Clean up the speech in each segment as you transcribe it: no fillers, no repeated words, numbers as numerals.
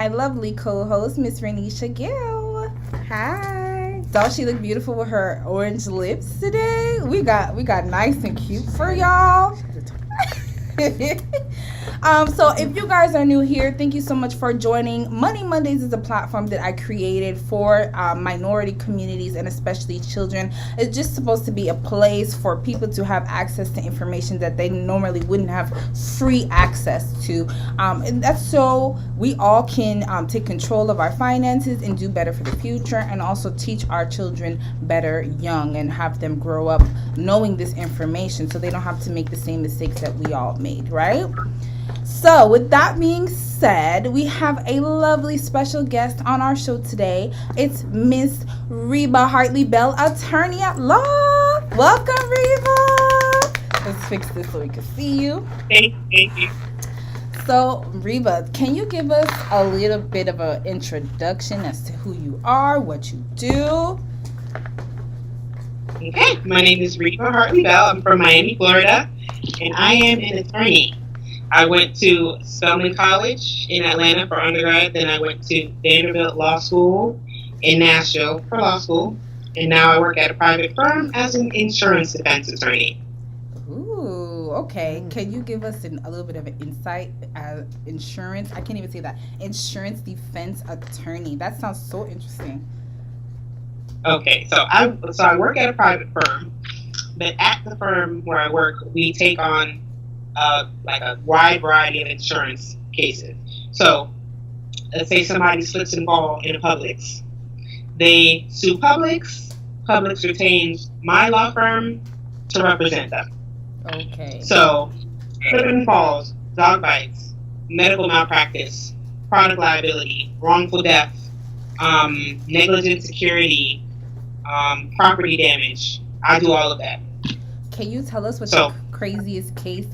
my lovely co-host, Miss Renisha Gill. Hi. Don't she look beautiful with her orange lips today? We got nice and cute for y'all. So if you guys are new here, thank you so much for joining. Money Mondays is a platform that I created for minority communities and especially children. It's just supposed to be a place for people to have access to information that they normally wouldn't have free access to. And that's so we all can take control of our finances and do better for the future, and also teach our children better young and have them grow up knowing this information so they don't have to make the same mistakes that we all made, right? So, with that being said, we have a lovely special guest on our show today. It's Miss Reeba Hartley-Belle, attorney at law. Welcome, Reeba. Let's fix this so we can see you. Thank you. So, Reeba, can you give us a little bit of an introduction as to who you are, what you do? Okay, my name is Reeba Hartley-Belle. I'm from Miami, Florida, and I am an attorney. I went to Spelman College in Atlanta for undergrad. Then I went to Vanderbilt Law School in Nashville for law school. And now I work at a private firm as an insurance defense attorney. Ooh, okay. Can you give us a little bit of an insight as insurance? I can't even say that. Insurance defense attorney. That sounds so interesting. Okay, so I work at a private firm, but at the firm where I work, we take on like a wide variety of insurance cases. So let's say somebody slips and falls in a Publix. They sue Publix. Publix retains my law firm to represent them. Okay. So slip and falls, dog bites, medical malpractice, product liability, wrongful death, negligent security, property damage. I do all of that. Can you tell us what your craziest case?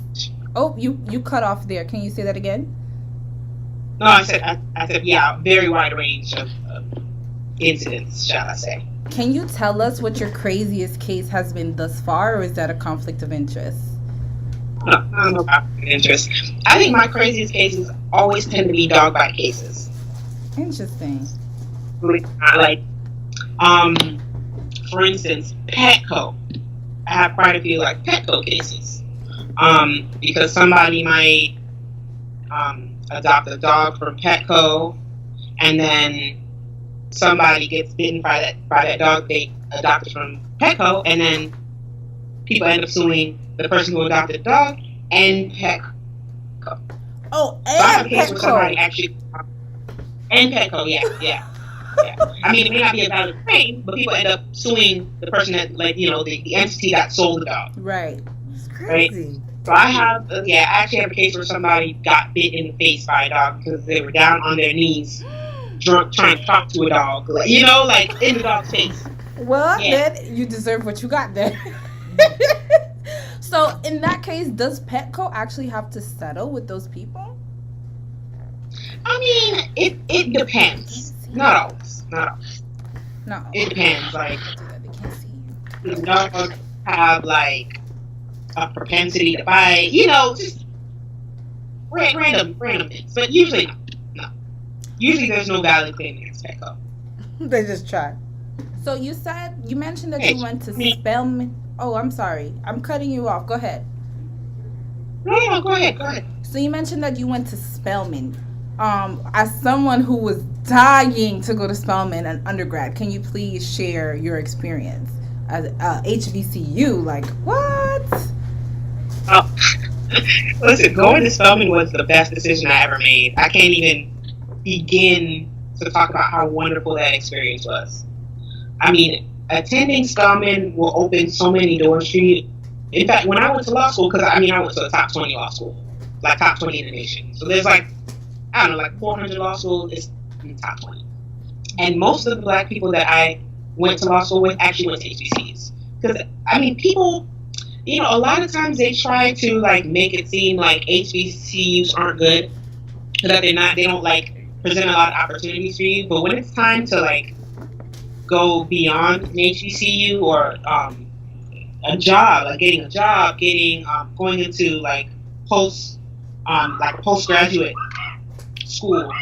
Oh, you cut off there. Can you say that again? No, I said yeah, very wide range of incidents, shall I say. Can you tell us what your craziest case has been thus far, or is that a conflict of interest? No conflict of interest. I think my craziest cases always tend to be dog bite cases. Interesting. Like, for instance, petco. I have quite a few like petco cases. Because somebody might adopt a dog from Petco, and then somebody gets bitten by that dog they adopted from Petco, and then people end up suing the person who adopted the dog and Petco. Oh, and so I have a case Petco. where somebody actually and Petco, yeah. I mean, it may not be a valid claim, but people end up suing the person that, like, the entity that sold the dog. Right. It's crazy. Right? So I actually have a case where somebody got bit in the face by a dog because they were down on their knees, drunk, trying to talk to a dog, like in the dog's face. Well, then you deserve what you got there. So in that case, does Petco actually have to settle with those people? I mean, it depends. Not always. No. It depends. Like, They can't see you. the dogs have like a propensity to bite, just random things. But usually, no. Usually there's no valid claim against Petco. They just try. So you mentioned that you went to Spelman. Oh, I'm sorry. I'm cutting you off. Go ahead. No, go ahead. So you mentioned that you went to Spelman. As someone who was dying to go to Spelman and undergrad, can you please share your experience as HBCU? Like, what? Oh, listen, going to Spelman was the best decision I ever made. I can't even begin to talk about how wonderful that experience was. I mean, attending Spelman will open so many doors for you. In fact, when I went to law school, because I went to a top 20 law school, like top 20 in the nation. So there's like 400 law schools, it's in the top 20. And most of the black people that I went to law school with actually went to HBCUs. Because, people, a lot of times they try to, make it seem like HBCUs aren't good, that they don't, present a lot of opportunities for you. But when it's time to, go beyond an HBCU or a job, getting a job, going into, postgraduate school,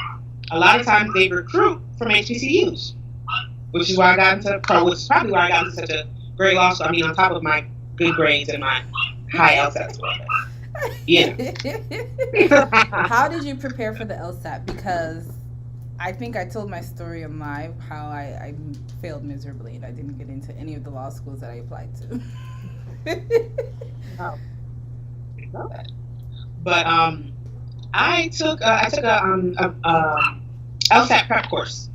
a lot of times they recruit from HBCUs, which is why I got into pro, which is probably why I got into such a great law school. I mean, on top of my good grades and my high LSAT score. Yeah. How did you prepare for the LSAT? Because I think I told my story on live how I failed miserably and I didn't get into any of the law schools that I applied to. Oh, I know that. But I took a LSAT prep course.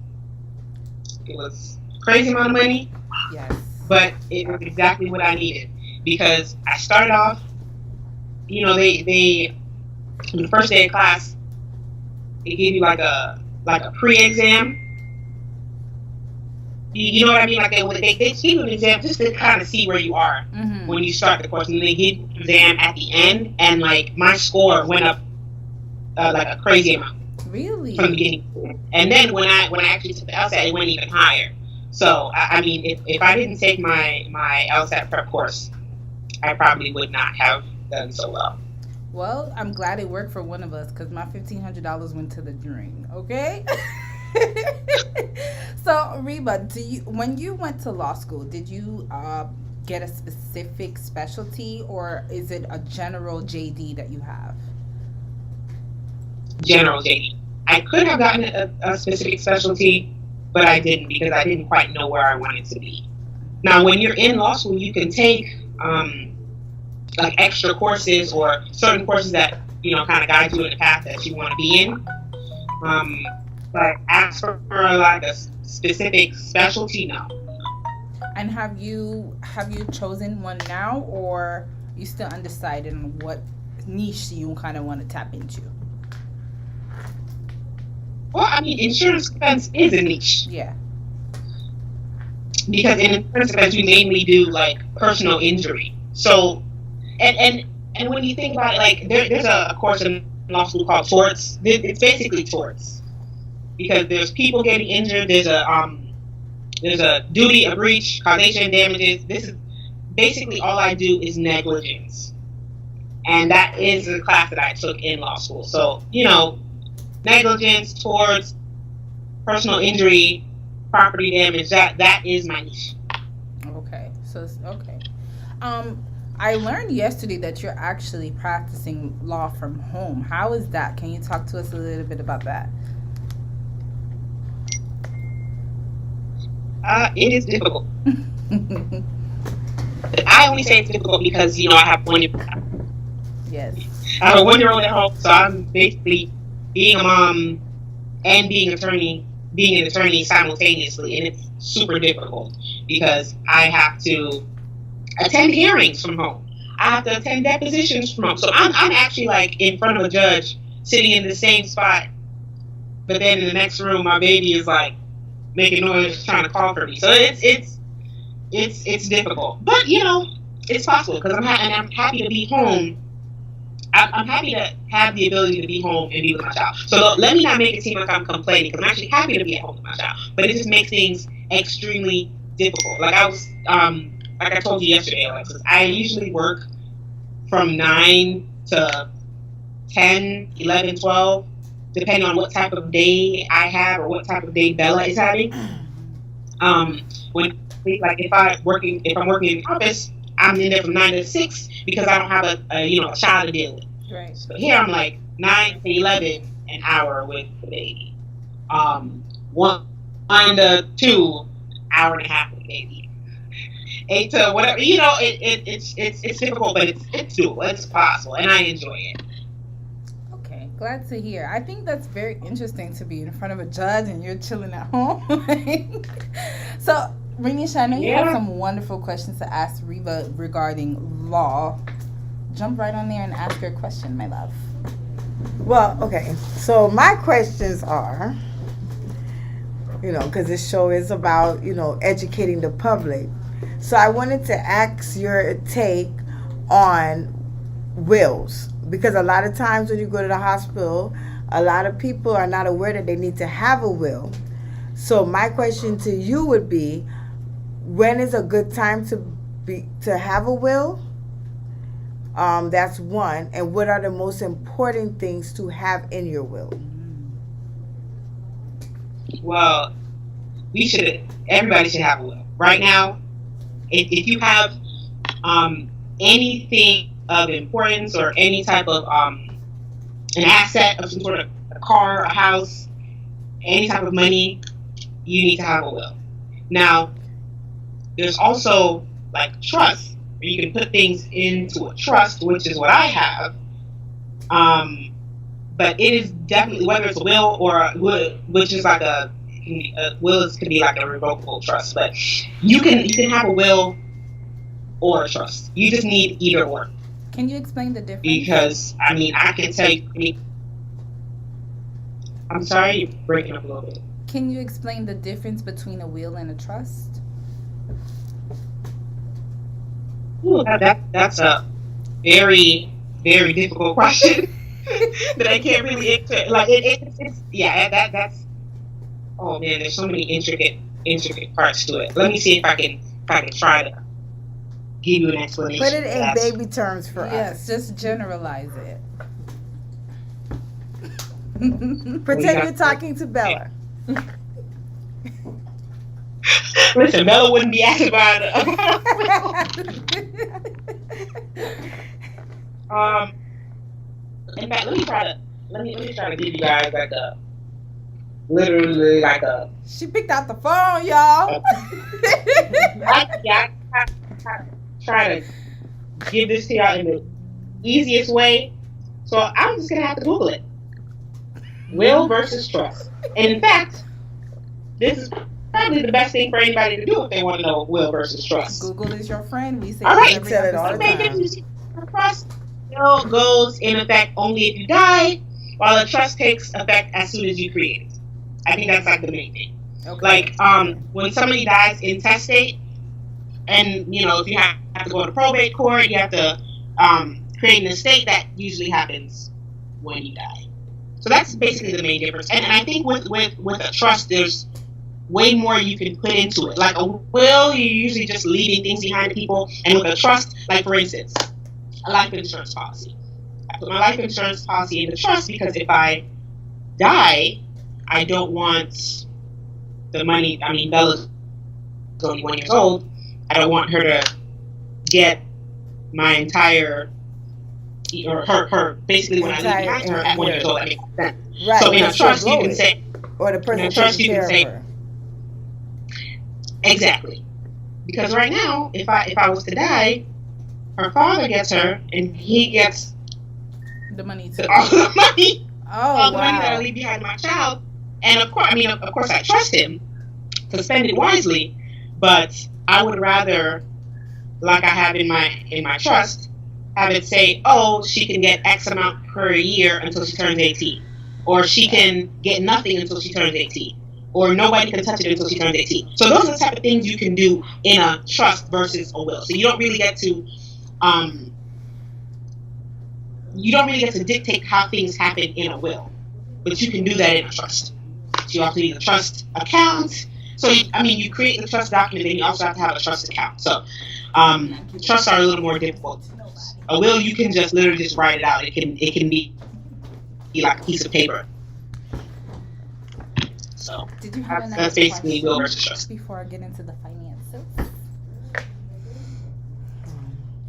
It was a crazy amount of money, Yes. but it was exactly what I needed because I started off. You know, they on the first day of class, they gave you like a pre-exam. You know what I mean? Like they give you an exam just to kind of see where you are when you start the course, and they give you an exam at the end, and like my score went up like a crazy amount. Really? From the beginning, and then when I actually took the LSAT, it went even higher. So I mean, if I didn't take my LSAT prep course, I probably would not have done so well. Well, I'm glad it worked for one of us because my $1,500 went to the drain. Okay. So Reeba, when you went to law school, did you get a specific specialty or is it a general JD that you have? General JD. I could have gotten a specific specialty, but I didn't because I didn't quite know where I wanted to be. Now, when you're in law school, you can take like extra courses or certain courses that kind of guide you in the path that you want to be in. But as for like a specific specialty, no. And have you chosen one now, or you still undecided on what niche you kind of want to tap into? Well, I mean, insurance defense is a niche. Yeah. Because in insurance defense, we mainly do like personal injury. So, and when you think about it, like there's a course in law school called torts. It's basically torts because there's people getting injured. There's a duty, a breach, causation, damages. This is basically all I do is negligence, and that is the class that I took in law school. So negligence, torts, personal injury, property damage. That is my niche. Okay. So okay. I learned yesterday that you're actually practicing law from home. How is that? Can you talk to us a little bit about that? It is difficult. I only say it's difficult because I have 1-year-old. Yes. I have a 1-year-old at home, so I'm basically being a mom and being an attorney simultaneously, and it's super difficult because I have to attend hearings from home. I have to attend depositions from home. So I'm actually like in front of a judge, sitting in the same spot, but then in the next room, my baby is like making noise, trying to call for me. So it's difficult, but it's possible because I'm happy to be home. I'm happy to have the ability to be home and be with my child. So let me not make it seem like I'm complaining because I'm actually happy to be at home with my child. But it just makes things extremely difficult. Like like I told you yesterday, Alexis, I usually work from 9 to 10, 11, 12, depending on what type of day I have or what type of day Bella is having. If I'm working in the office, I'm in there from 9 to 6 because I don't have a child to deal with. Right. But here I'm like 9 to 11 an hour with the baby. 1 to 2 hour and a half with the baby. 8 to whatever. It's difficult, but it's doable. It's possible, and I enjoy it. Okay, glad to hear. I think that's very interesting to be in front of a judge and you're chilling at home. So, Renisha, I know you have some wonderful questions to ask Reeba regarding law. Jump right on there and ask your question, my love. Well, okay. So my questions are, because this show is about, educating the public. So I wanted to ask your take on wills. Because a lot of times when you go to the hospital, a lot of people are not aware that they need to have a will. So my question to you would be, when is a good time to have a will? That's one. And what are the most important things to have in your will? Well, everybody should have a will. Right now, if you have anything of importance or any type of an asset of some sort of a car, a house, any type of money, you need to have a will. Now, there's also like trust, where you can put things into a trust, which is what I have. But it is definitely, whether it's a will or a will, which is like a will can be like a revocable trust, but you can have a will or a trust. You just need either or. Can you explain the difference? Because I can tell you. I'm sorry, you're breaking up a little bit. Can you explain the difference between a will and a trust? Ooh, that's a very, very difficult question that I can't really answer. Like it's that's. Oh man, there's so many intricate parts to it. Let me see if I can try to give you an explanation. Put it in baby terms for us. Yes, just generalize it. Pretend you're talking to Bella. Listen, Bella wouldn't be asking about it. In fact, let me try to give you guys like a literally like a. She picked out the phone, y'all. I try to give this to y'all in the easiest way. So I'm just gonna have to Google it. Will versus trust. And in fact, this is probably the best thing for anybody to do if they want to know will versus trust. Google is your friend. We say all right. every episode. All the time. Trust will goes in effect only if you die, while a trust takes effect as soon as you create it. I think that's like the main thing. Okay. Like when somebody dies intestate, and if you have to go to probate court, you have to create an estate. That usually happens when you die. So that's basically the main difference. And I think with a trust, there's way more you can put into it. Like a will, you're usually just leaving things behind people. And with a trust, like for instance, a life insurance policy. I put my life insurance policy in the trust because if I die, I don't want the money. Bella's only 1 year old. I don't want her to get my entire, or her basically when I leave behind her at 1 year old. That makes sense. Right. So in a trust, you can say, or the person taking care of her. Exactly. Because right now, if I was to die, her father gets her, and he gets the money too. All the money. All the money that I leave behind my child. And of course, I trust him to spend it wisely. But I would rather, like I have in my trust, have it say, oh, she can get X amount per year until she turns 18, or she can get nothing until she turns 18. Or nobody can touch it until she turns 18. So those are the type of things you can do in a trust versus a will. So you don't really get to dictate how things happen in a will, but you can do that in a trust. So you also need a trust account. So you create the trust document, then you also have to have a trust account. So trusts are a little more difficult. A will, you can just literally just write it out. It can be like a piece of paper. So did you have that's basically will versus trust. Before I get into the finances?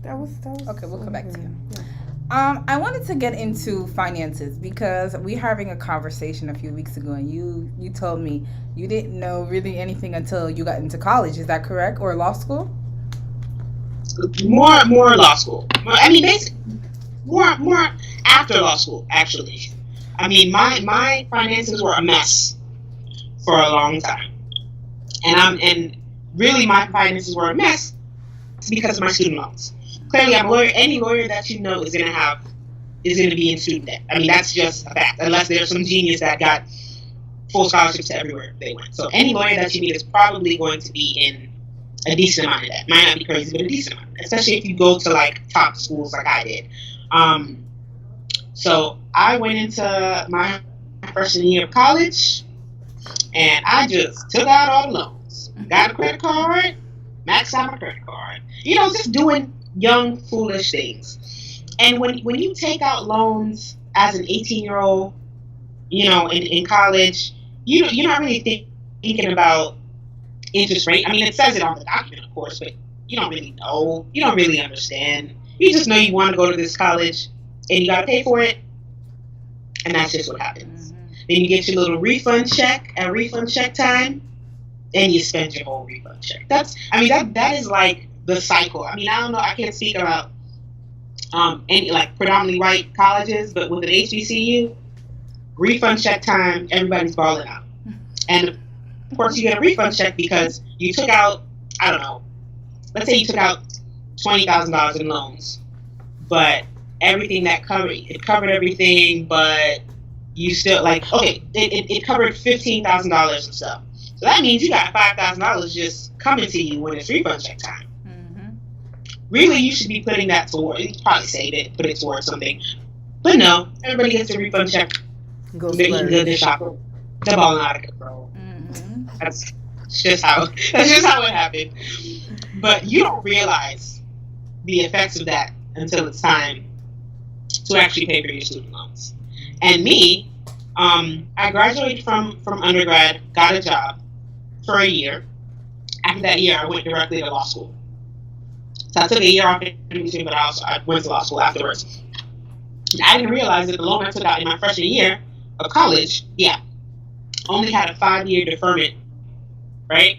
That was okay. We'll come back to you. Yeah. I wanted to get into finances because we were having a conversation a few weeks ago, and you told me you didn't know really anything until you got into college. Is that correct, or law school? More law school. Basically, more after law school. Actually, my finances were a mess for a long time, and really my finances were a mess because of my student loans. Clearly, I'm a lawyer. Any lawyer that you know is gonna be in student debt. That's just a fact. Unless there's some genius that got full scholarships to everywhere they went. So any lawyer that you meet is probably going to be in a decent amount of debt. Might not be crazy, but a decent amount. Especially if you go to like top schools like I did. So I went into my freshman year of college, and I just took out all the loans. Got a credit card, maxed out my credit card. Just doing young, foolish things. And when you take out loans as an 18-year-old, in college, you're not really thinking about interest rate. I mean, it says it on the document, of course, but you don't really know. You don't really understand. You just know you want to go to this college, and you got to pay for it, and that's just what happens. Then you get your little refund check at refund check time, and you spend your whole refund check. That is like the cycle. I mean, I don't know. I can't speak about any like predominantly white colleges, but with an HBCU, refund check time, everybody's balling out. And of course, you get a refund check because you took out, I don't know, let's say you took out $20,000 in loans, but everything that covered everything, but you still it covered $15,000 of stuff. So that means you got $5,000 just coming to you when it's refund check time. Really, you should be putting that towards. You probably save it, put it towards something. But no, everybody gets a refund check. They're eating good, they're shopping. They're balling out of control. That's just how it happened. But you don't realize the effects of that until it's time to actually pay for your student loans. And me, I graduated from undergrad, got a job for a year. After that year, I went directly to law school. So I took a year off in between, but I went to law school afterwards. I didn't realize that the loan I took out in my freshman year of college, only had a 5-year deferment, right?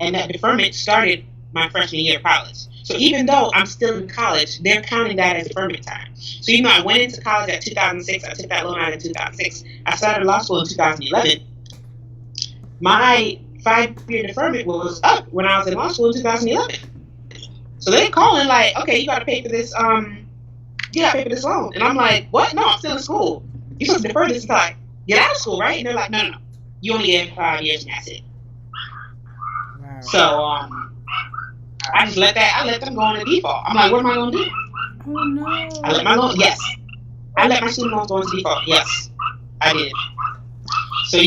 And that deferment started my freshman year of college. So even though I'm still in college, they're counting that as deferment time. So even though I went into college at 2006, I took that loan out in 2006, I started law school in 2011, my 5-year deferment was up when I was in law school in 2011. So they're calling like, okay, you got to pay for this. You got to pay for this loan, and I'm like, what? No, I'm still in school. You're supposed to defer this until I get out of school, right? And they're like, no. You only get 5 years, and that's it. Wow. So I just let them go into default. I'm like, what am I gonna do? Oh no. I let my student loans go into default. Yes, I did. So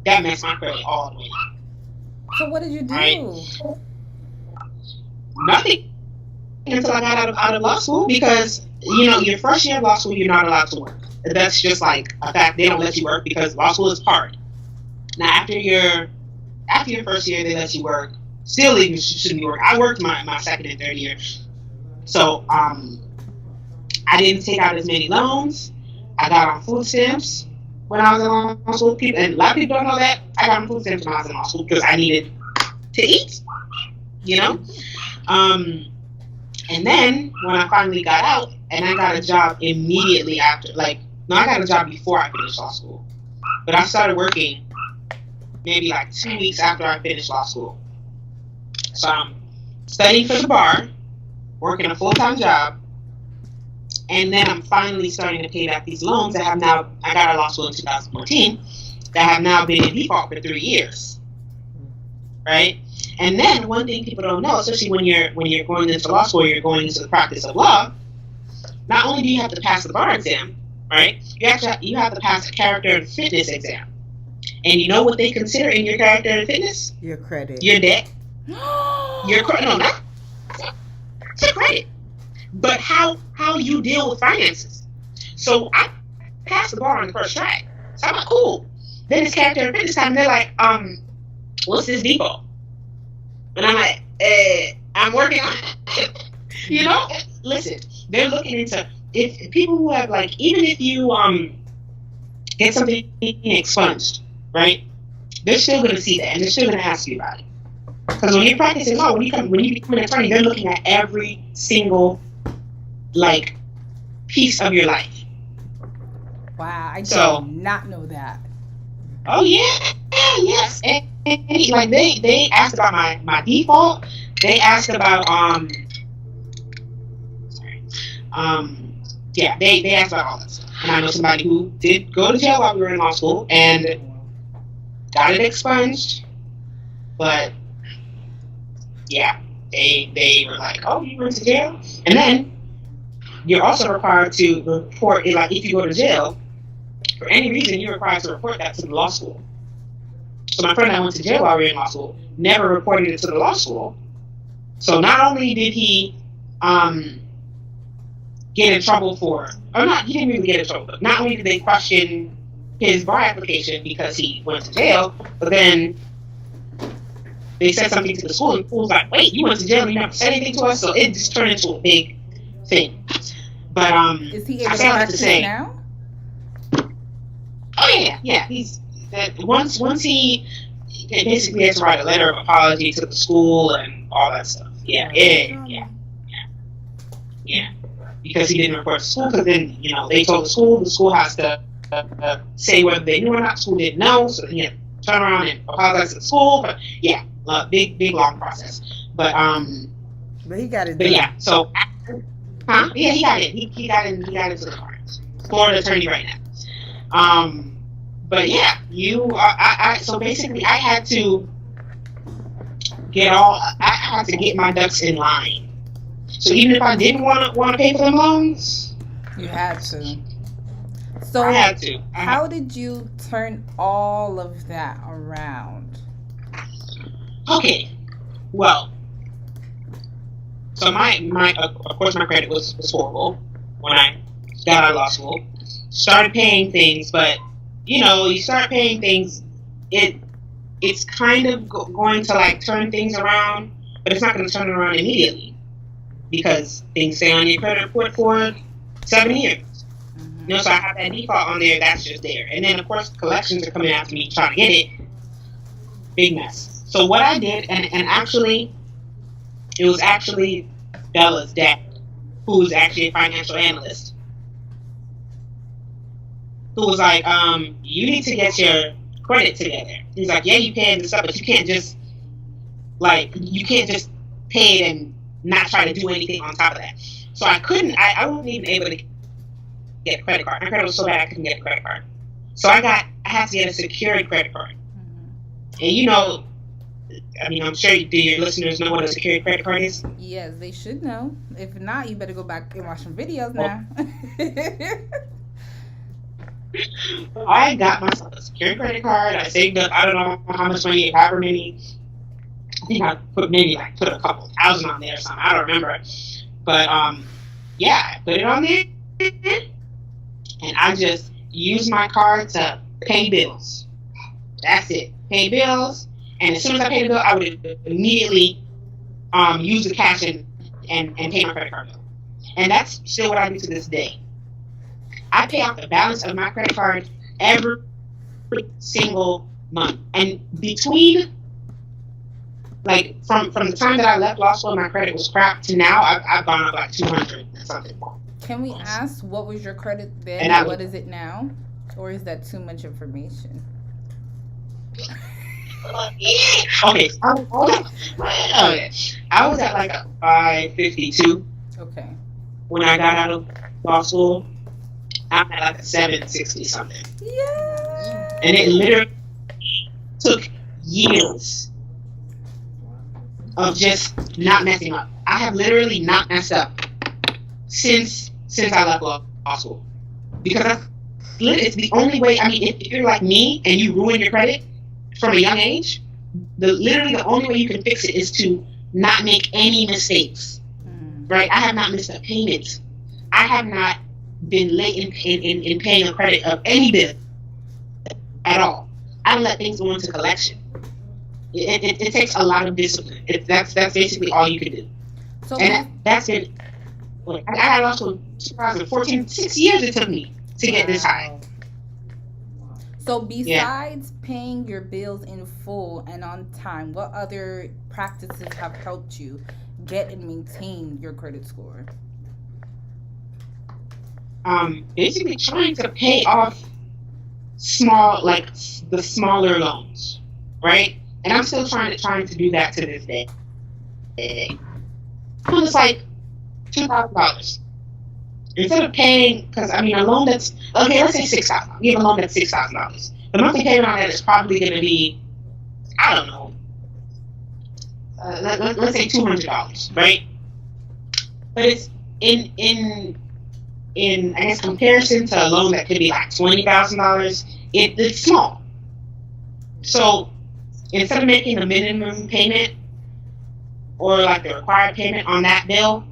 that messed my credit all the way up. So what did you do? Right? Nothing until I got out of law school, because your first year of law school you're not allowed to work. That's just like a fact. They don't let you work because law school is hard. Now after your first year they let you work. Still even shouldn't be working. I worked my second and third year, so I didn't take out as many loans. I got on food stamps when I was in law school. And a lot of people don't know that I got on food stamps when I was in law school because I needed to eat. And then when I finally got out, and I got a job immediately after, I got a job before I finished law school, but I started working maybe like 2 weeks after I finished law school. So I'm studying for the bar, working a full-time job, and then I'm finally starting to pay back these loans that I got out of law school in 2014, that have now been in default for 3 years, right? And then one thing people don't know, especially when you're going into law school, you're going into the practice of law. Not only do you have to pass the bar exam, right? You have to pass a character and fitness exam. And you know what they consider in your character and fitness? Your credit. Your debt. Your credit. But how you deal with finances. So I passed the bar on the first try. So I'm like, cool. Then it's character and fitness time. And they're like, what's this default? And I'm like, I'm working on it. Listen, they're looking into, if people who have even if you get something expunged, right? They're still going to see that, and they're still going to ask you about it. Because when you're practicing law, when you become an attorney, they're looking at every single piece of your life. Wow, I did not know that. Oh yeah, yes, and they asked about my default. They asked about they asked about all that stuff. And I know somebody who did go to jail while we were in law school and got it expunged, but yeah, they were like, oh, you went to jail, and then you're also required to report it. If you go to jail for any reason, you're required to report that to the law school. So my friend that went to jail while we were in law school never reported it to the law school. So not only did he get in trouble he didn't really get in trouble, but not only did they question his bar application because he went to jail, but then they said something to the school, and the school was like, wait, you went to jail and you never said anything to us? So it just turned into a big thing. But is he able to practice now? Oh yeah. He's once he basically has to write a letter of apology to the school and all that stuff. Yeah. Because he didn't report to school, because then they told the school has to say whether they knew or not. The school didn't know, so he had to turn around and apologize to the school. But yeah, big long process. But he got it. But yeah, so yeah, he got it. He got into the cards. Florida attorney right now. But yeah, so basically I had to get my ducks in line. So even if I didn't want to pay for them loans, you had to. So I had to. How did you turn all of that around? Okay, well, so my of course my credit was horrible when I got out of law school. Started paying things, but you start paying things, it's kind of going to like turn things around, but it's not going to turn it around immediately because things stay on your credit report for 7 years. So I have that default on there, that's just there. And then of course collections are coming after me trying to get it. Big mess. So what I did, and actually, it was actually Bella's dad, who's actually a financial analyst, who was like, you need to get your credit together. He's like, yeah, you can do stuff, but you can't just pay it and not try to do anything on top of that. So I wasn't even able to get a credit card. My credit was so bad I couldn't get a credit card. So I had to get a secured credit card. And I'm sure your listeners know what a secured credit card is. Yes, they should know. If not, you better go back and watch some videos now. I got myself a secured credit card. I saved up, I don't know how much money, however many. I think I put a couple thousand on there or something. I don't remember. But I put it on there, and I just used my card to pay bills. That's it. Pay bills, and as soon as I paid the bill, I would immediately use the cash and pay my credit card bill. And that's still what I do to this day. I pay out the balance of my credit card every single month. And between, from the time that I left law school and my credit was crap to now, I've gone up like 200 and something more. Can we ask what was your credit then and what is it now? Or is that too much information? Okay, I was at like a 552. Okay. When I got out of law school, I'm at like a 760 something. Yeah. And it literally took years of just not messing up. I have literally not messed up since I left law school, because it's the only way. I mean, if you're like me and you ruin your credit from a young age, literally the only way you can fix it is to not make any mistakes. Right? I have not missed a payment. I have not been late in paying a credit of any bill at all. I don't let things go into collection. It takes a lot of discipline. That's basically all you can do. So that's been. I got law school in 2014. 6 years it took me to get this high. So besides paying your bills in full and on time, what other practices have helped you get and maintain your credit score? Basically trying to pay off the smaller loans, right? And I'm still trying to do that to this day. It's like $2,000. Instead of paying, because a loan that's, okay, let's say $6,000. You have a loan that's $6,000. The monthly payment on that is probably going to be, I don't know, let's say $200, right? But it's in I guess comparison to a loan that could be like $20,000, it's small. So instead of making the minimum payment or like the required payment on that bill,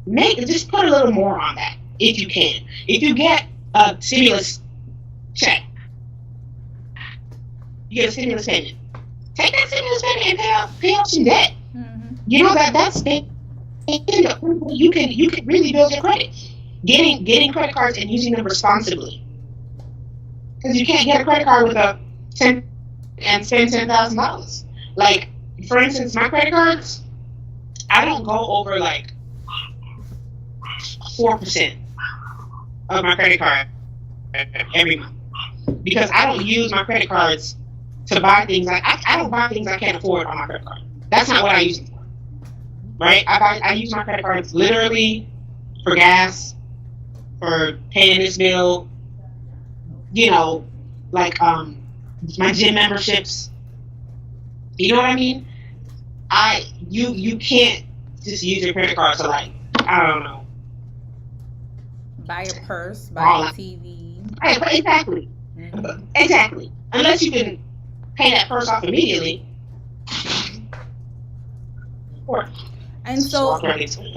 just put a little more on that if you can. If you get a stimulus check you get a stimulus payment. Take that stimulus payment and pay off some debt. Mm-hmm. You know that's you can really build your credit. Getting credit cards and using them responsibly. Because you can't get a credit card with a $10 and spend $10,000. Like, for instance, my credit cards, I don't go over like 4% of my credit card every month, because I don't use my credit cards to buy things. I don't buy things I can't afford on my credit card. That's not what I use them for, right? I use my credit cards literally for gas, for paying this bill, you know, like my gym memberships. You know what I mean? You can't just use your credit card to, like, I don't know, Buy a purse, buy a TV. Right, exactly. Mm-hmm. Exactly. Unless you can pay that purse off immediately. Or And so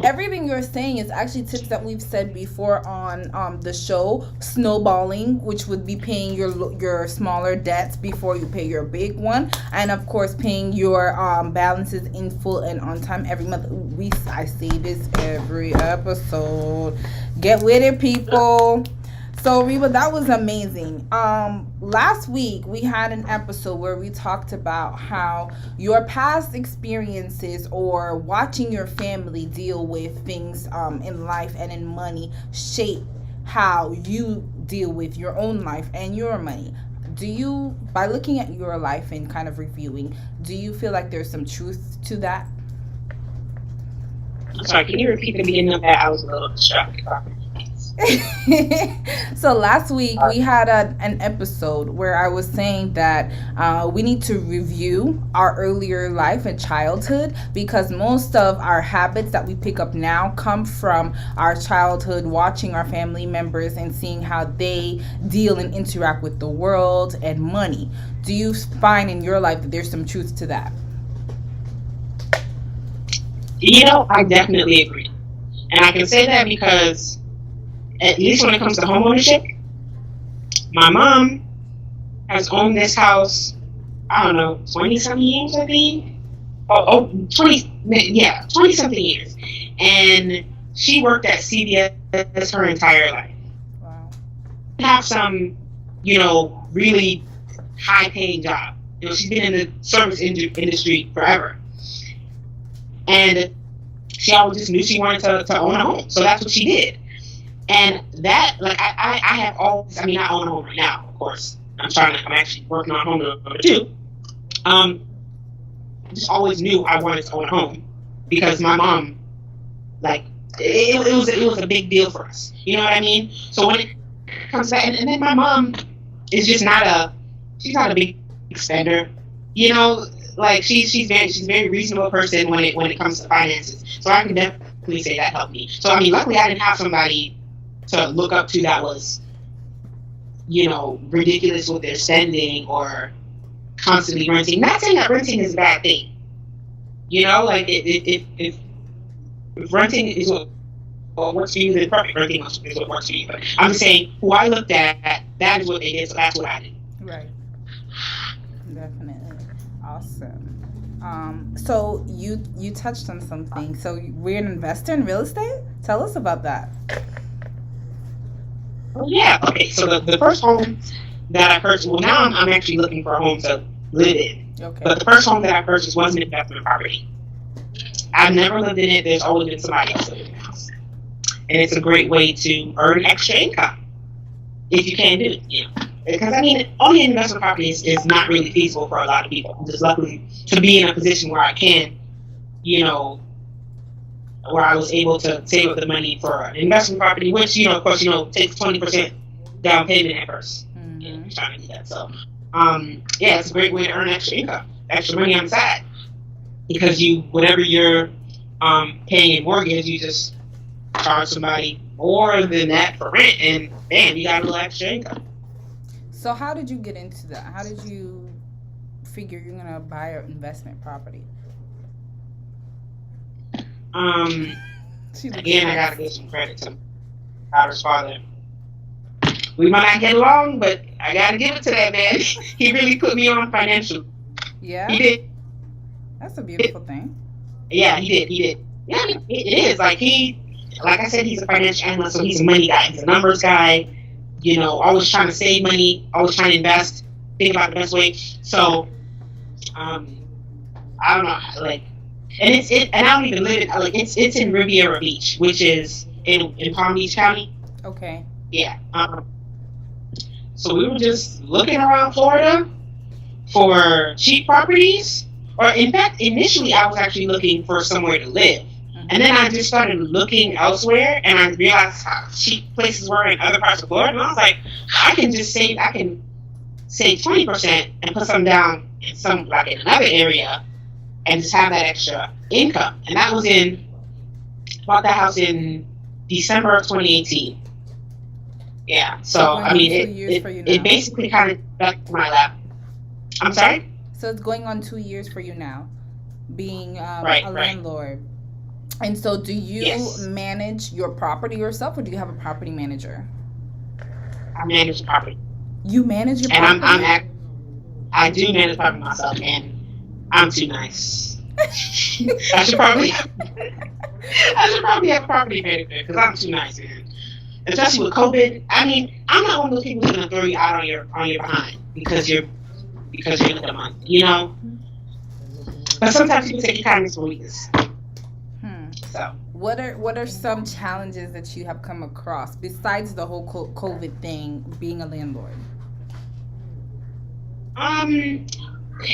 everything you're saying is actually tips that we've said before on the show. Snowballing, which would be paying your smaller debts before you pay your big one, and of course paying your balances in full and on time every month. I say this every episode. Get with it, people. So Reeba, that was amazing. Last week we had an episode where we talked about how your past experiences or watching your family deal with things in life and in money shape how you deal with your own life and your money. Do you, by looking at your life and kind of reviewing, do you feel like there's some truth to that? Sorry, can you repeat the beginning of that? I was a little distracted. So last week we had an episode where I was saying that we need to review our earlier life and childhood, because most of our habits that we pick up now come from our childhood, watching our family members and seeing how they deal and interact with the world and money. Do you find in your life that there's some truth to that? You know, I definitely agree. And I can say that because, at least when it comes to home ownership, my mom has owned this house, I don't know, 20-something years, I think? 20-something years. And she worked at CVS her entire life. Wow. Have some, you know, really high-paying job. You know, she's been in the service industry forever. And she always just knew she wanted to own a home. So that's what she did. And that, like, I have always, I mean, I own a home right now, of course. I'm actually working on home number 2. I just always knew I wanted to own a home because my mom, like, it was a big deal for us. You know what I mean? So when it comes to that, and then my mom is just she's not a big spender. You know, like, she's very reasonable person when it comes to finances. So I can definitely say that helped me. So I mean, luckily I didn't have somebody to look up to that was, you know, ridiculous with their spending or constantly renting. Not saying that renting is a bad thing. You know, like, if renting is what works for you, then perfect. Renting is what works for you. But I'm just saying, who I looked at, that is what they did, so that's what I did. Right. Definitely. Awesome. So you touched on something. So we're an investor in real estate? Tell us about that. Yeah, okay, so the first home that I purchased, well, now I'm actually looking for a home to live in. Okay. But the first home that I purchased was an investment property. I've never lived in it. There's always been somebody else living in the house. And it's a great way to earn extra income if you can do it, you know. Because, I mean, owning an investment property is not really feasible for a lot of people. I'm just lucky to be in a position where I can, you know, where I was able to save up the money for an investment property, which, you know, of course, you know, takes 20% down payment at first. Mm-hmm. You know, I'm trying to do that. So, yeah, it's a great way to earn extra income, extra money on the side. Because whatever you're paying in mortgage, you just charge somebody more than that for rent, and bam, you got a little extra income. So how did you get into that? How did you figure you're going to buy an investment property? Again, I gotta give some credit to my daughter's father. We might not get along, but I gotta give it to that man. He really put me on financially. Yeah. He did. That's a beautiful thing. Yeah, he did. Yeah, it is. Like I said, he's a financial analyst, so he's a money guy. He's a numbers guy. You know, always trying to save money, always trying to invest, think about the best way. So, I don't know, like, and and I don't even live in, like, it's in Riviera Beach, which is in Palm Beach County. Okay. Yeah. So we were just looking around Florida for cheap properties. Or in fact, initially I was actually looking for somewhere to live. And then I just started looking elsewhere, and I realized how cheap places were in other parts of Florida. And I was like, I can save 20% and put some down in in another area and just have that extra income. And that was bought that house in December of 2018. Yeah. So, I mean, it basically kind of back to my lap. I'm sorry? So it's going on 2 years for you now, being a right. landlord. And so do you manage your property yourself, or do you have a property manager? I manage the property. You manage your property? And I do manage property myself, and I'm too nice. I should probably have a property manager because I'm too nice, man. Especially with COVID. I mean, I'm not one of those people who's gonna throw you out on your behind because you're in a month, you know. But sometimes people take your kindness for weakness. So, what are some challenges that you have come across besides the whole COVID thing, being a landlord?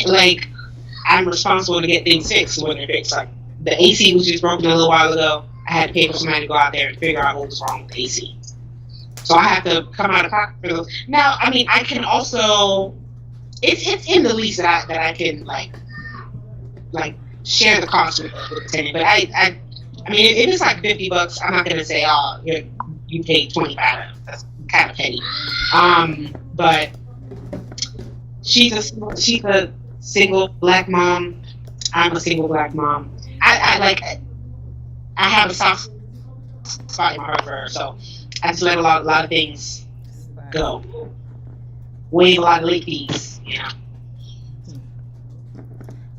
Like, I'm responsible to get things fixed when they're fixed. Like, the AC was just broken a little while ago. I had to pay for somebody to go out there and figure out what was wrong with the AC. So I have to come out of pocket for those. Now, I mean, I can also, it's in the lease that I can like share the cost with the tenant. But I mean, if it's like $50, I'm not gonna say, oh, you paid $25. That's kind of petty. But she's a single black mom. I'm a single black mom. I have a soft spot in my heart for her, so I just let a lot of things go. Waive a lot of late fees, you know.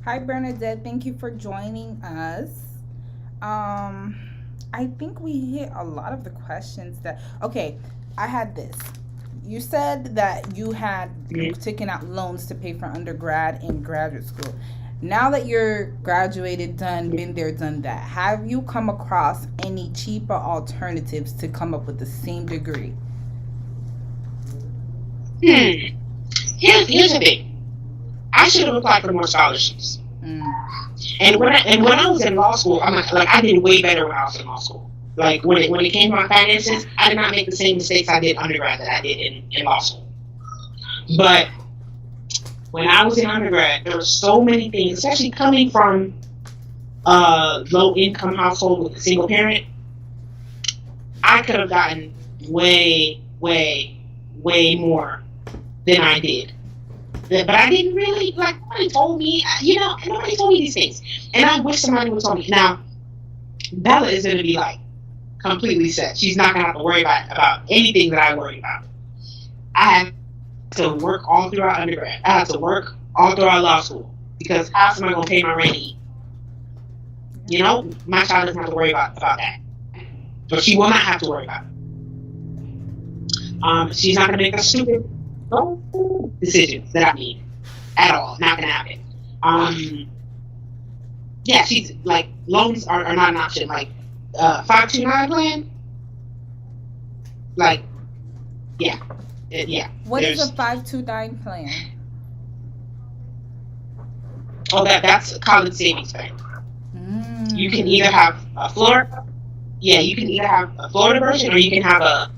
Hi Bernadette, thank you for joining us. I think we hit a lot of the questions I had this. You said that you had taken out loans to pay for undergrad and graduate school. Now that you're graduated, done, been there, done that, have you come across any cheaper alternatives to come up with the same degree? Here's the thing. I should have applied for more scholarships. And when I was in law school, I did way better when I was in law school. Like when it came to my finances, I did not make the same mistakes I did undergrad that I did in law school. But when I was in undergrad, there were so many things, especially coming from a low income household with a single parent. I could have gotten way, way, way more than I did. But I didn't really, nobody told me, nobody told me these things. And I wish somebody would tell me. Now, Bella is going to be completely set. She's not going to have to worry about anything that I worry about. I had to work all throughout undergrad. I had to work all throughout law school. Because how else am I going to pay my rent? My child doesn't have to worry about that. But she will not have to worry about it. She's not going to make a stupid decisions that I need at all. Not gonna happen. She's loans are not an option. 529 plan. What is a 529 plan? Oh, that's a college savings plan. You can either have a Florida. Yeah, you can either have a Florida version or you can have a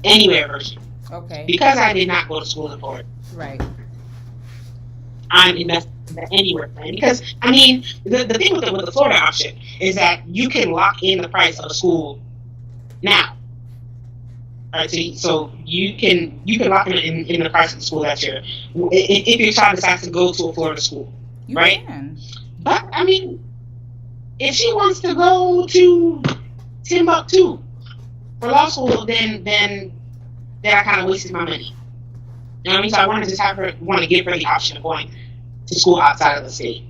anywhere version. Okay. Because I did not go to school in Florida. Right. I'm investing in the anywhere plan. Because, the thing with the Florida option is that you can lock in the price of a school now. All right, so you can lock in the price of the school that if your child decides to go to a Florida school, right? Can. But, if she wants to go to Timbuktu for law school, then that I kind of wasted my money. You know what I mean? So I want to just want to give her the option of going to school outside of the state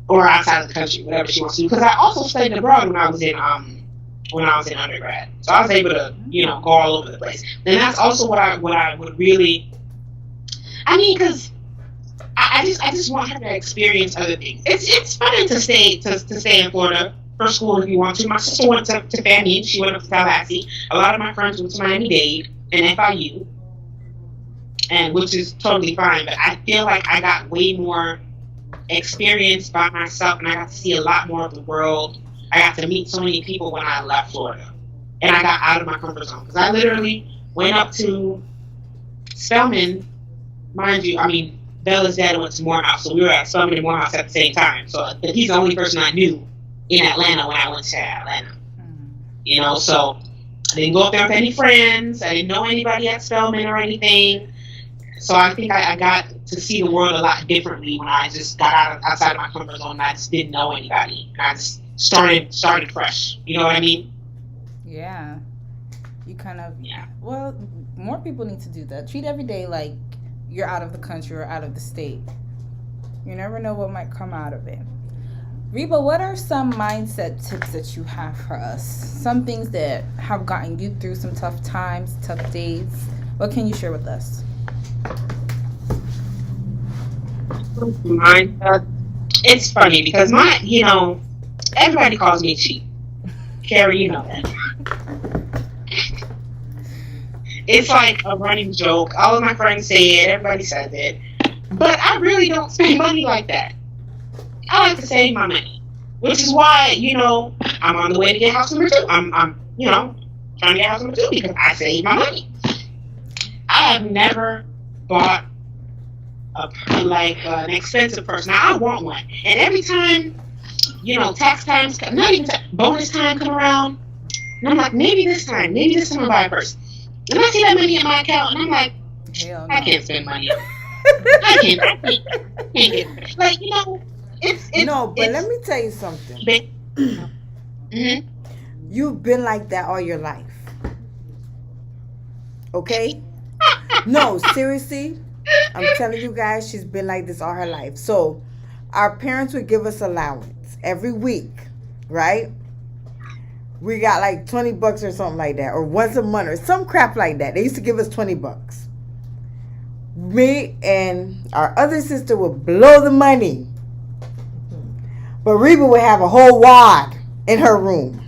or outside of the country, whatever she wants to do. Because I also studied abroad when I was in undergrad, so I was able to go all over the place. And that's also what I would really. I mean, because I just want her to experience other things. It's fun to stay in Florida for school if you want to. My sister went to FAMU. She went up to Tallahassee. A lot of my friends went to Miami-Dade and FIU, and which is totally fine. But I feel like I got way more experience by myself, and I got to see a lot more of the world. I got to meet so many people when I left Florida, and I got out of my comfort zone because I literally went up to Spelman, mind you. I mean, Bella's dad went to Morehouse, so we were at Spelman and Morehouse at the same time. So he's the only person I knew in Atlanta when I went to Atlanta. So I didn't go up there with any friends. I didn't know anybody at Spelman or anything. So I think I got to see the world a lot differently when I just got outside of my comfort zone and I just didn't know anybody. And I just started fresh. You know what I mean? Yeah. You kind of, well, more people need to do that. Treat every day like you're out of the country or out of the state. You never know what might come out of it. Reeba, what are some mindset tips that you have for us? Some things that have gotten you through some tough times, tough days. What can you share with us? Mindset. It's funny because everybody calls me cheap. Carrie, you know that. It's like a running joke. All of my friends say it. Everybody says it. But I really don't spend money like that. I like to save my money. Which is why, I'm on the way to get house number 2. I'm trying to get house number 2 because I save my money. I have never bought an expensive purse. Now, I want one. And every time, tax times, not even bonus time come around, and I'm like, maybe this time I'll buy a purse. And I see that money in my account, and I'm like, hell no. I can't spend money. I can't get, it's no, but let me tell you something. Mm-hmm. You've been like that all your life. Okay? No, seriously. I'm telling you guys, she's been like this all her life. So, our parents would give us allowance every week, right? We got like $20 or something like that, or once a month, or some crap like that. They used to give us $20. Me and our other sister would blow the money, but Reeba would have a whole wad in her room.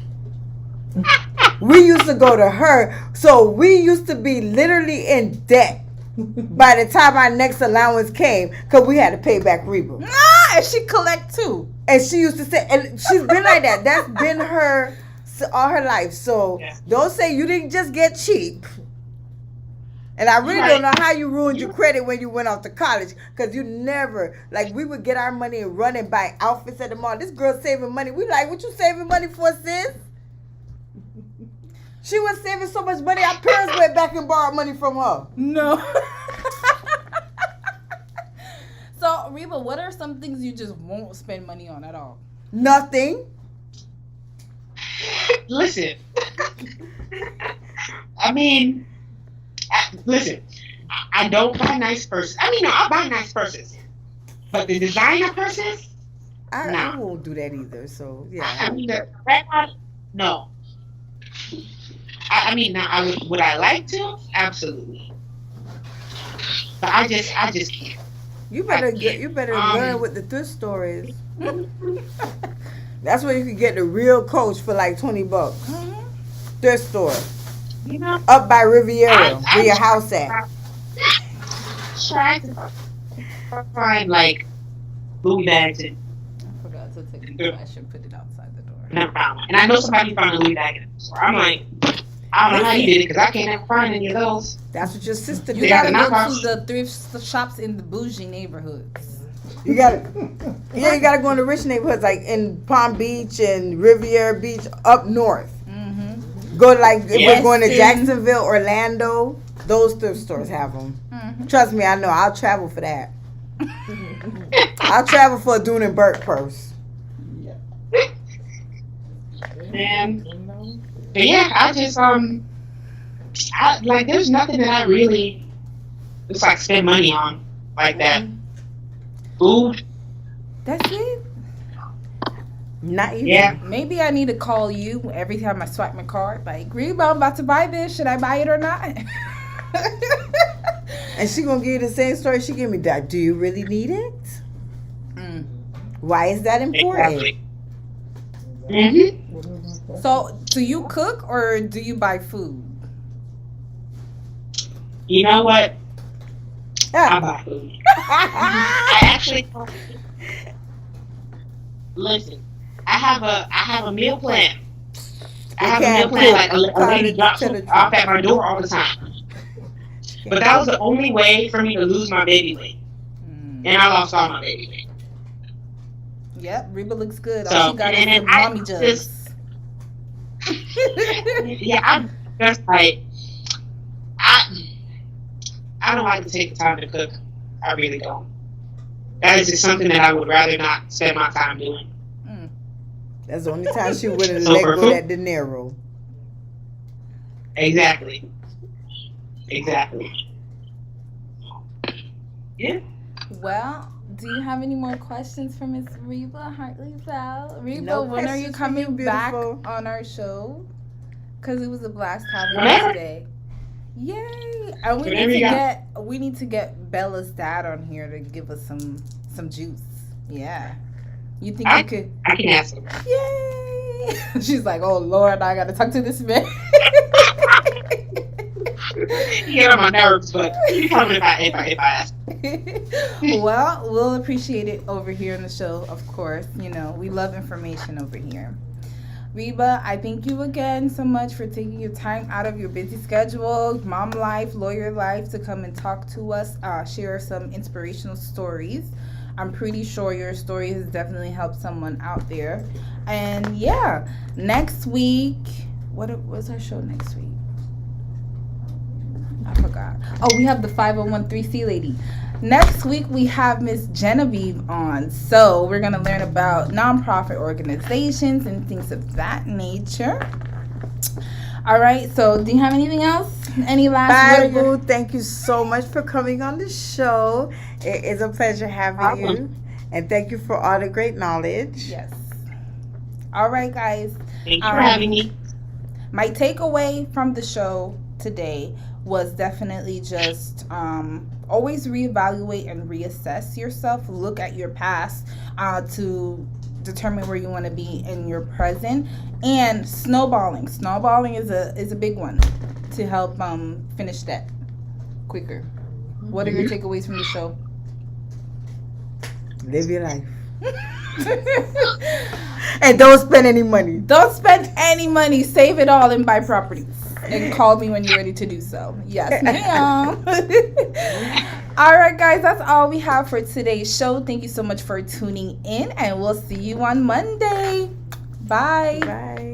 We used to go to her, so we used to be literally in debt by the time our next allowance came, because we had to pay back Reeba. And she collect too. And she used to say, and she's been like that. That's been her all her life. So don't say you didn't just get cheap. And I really don't know how you ruined your credit when you went off to college, because you never, we would get our money and run and buy outfits at the mall. This girl's saving money. We like, what you saving money for, sis? She was saving so much money, our parents went back and borrowed money from her. No. So, Reeba, what are some things you just won't spend money on at all? Nothing. Listen. I mean, listen. I don't buy nice purses. I mean, no, I buy nice purses. But the designer purses, I won't do that either. So, yeah. I mean, no. I mean, now, would I like to? Absolutely. But I just can't. You better learn what the thrift store is. That's where you can get the real Coach for like $20. Mm-hmm. Thrift store. Up by Riviera, where your house at. Try to find Louis bags and. I forgot to take the trash and put it outside the door. Never found one. And I know somebody found a Louis bag in the store. I'm like, I don't know how you did it, because I can't ever find any of those. That's what your sister did. You gotta go to the thrift shops in the bougie neighborhoods. You gotta go in the rich neighborhoods, like in Palm Beach and Riviera Beach up north. Mm-hmm. Go if we're going to Jacksonville, Orlando, those thrift stores have them. Mm-hmm. Trust me, I know. I'll travel for that. I'll travel for a Dune and Burke purse. And but yeah, I just there's nothing that I really just like spend money on like that. Food. That's it. Not even. Yeah. Maybe I need to call you every time I swipe my card. Like, Reeba, I'm about to buy this. Should I buy it or not? And she gonna give you the same story she gave me. That, do you really need it? Why is that important? Exactly. So, do you cook or do you buy food? You know what? I buy food. I actually listen. I have a meal plan. I have a meal plan. Like a lady drops off at my door all the time. But that was the only way for me to lose my baby weight, and I lost all my baby weight. Yep, Reeba looks good. So, All she got is the mommy jugs. Yeah, I'm just like I don't like to take the time to cook. I really don't. That is just something that I would rather not spend my time doing. That's the only time she would have let go that dinero. Exactly. Yeah. Well, do you have any more questions for Miss Reeba Hartley-Belle? Reeba, No when are you questions for coming you, back beautiful. on our show? Because it was a blast having you today. Yay! And we need to get Bella's dad on here to give us some juice. Yeah. You think you could? I can ask him. Yay! She's like, oh Lord, I gotta talk to this man. You get on my nerves, but you tell me if I ask. Well, we'll appreciate it over here on the show, of course. You know, we love information over here. Reeba, I thank you again so much for taking your time out of your busy schedule, mom life, lawyer life, to come and talk to us, share some inspirational stories. I'm pretty sure your story has definitely helped someone out there. And yeah, next week, what's our show next week? I forgot. Oh, we have the 5013C lady. Next week, we have Miss Genevieve on. So we're going to learn about nonprofit organizations and things of that nature. All right. So do you have anything else? Any last words? Thank you so much for coming on the show. It is a pleasure having you. And thank you for all the great knowledge. Yes. All right, guys. Thank you for having me. My takeaway from the show today was definitely just always reevaluate and reassess yourself. Look at your past to determine where you want to be in your present. And snowballing is a big one to help finish that quicker. What are your takeaways from the show? Live your life. And don't spend any money. Don't spend any money. Save it all and buy properties. And call me when you're ready to do so. Yes, ma'am. All right, guys. That's all we have for today's show. Thank you so much for tuning in. And we'll see you on Monday. Bye. Bye.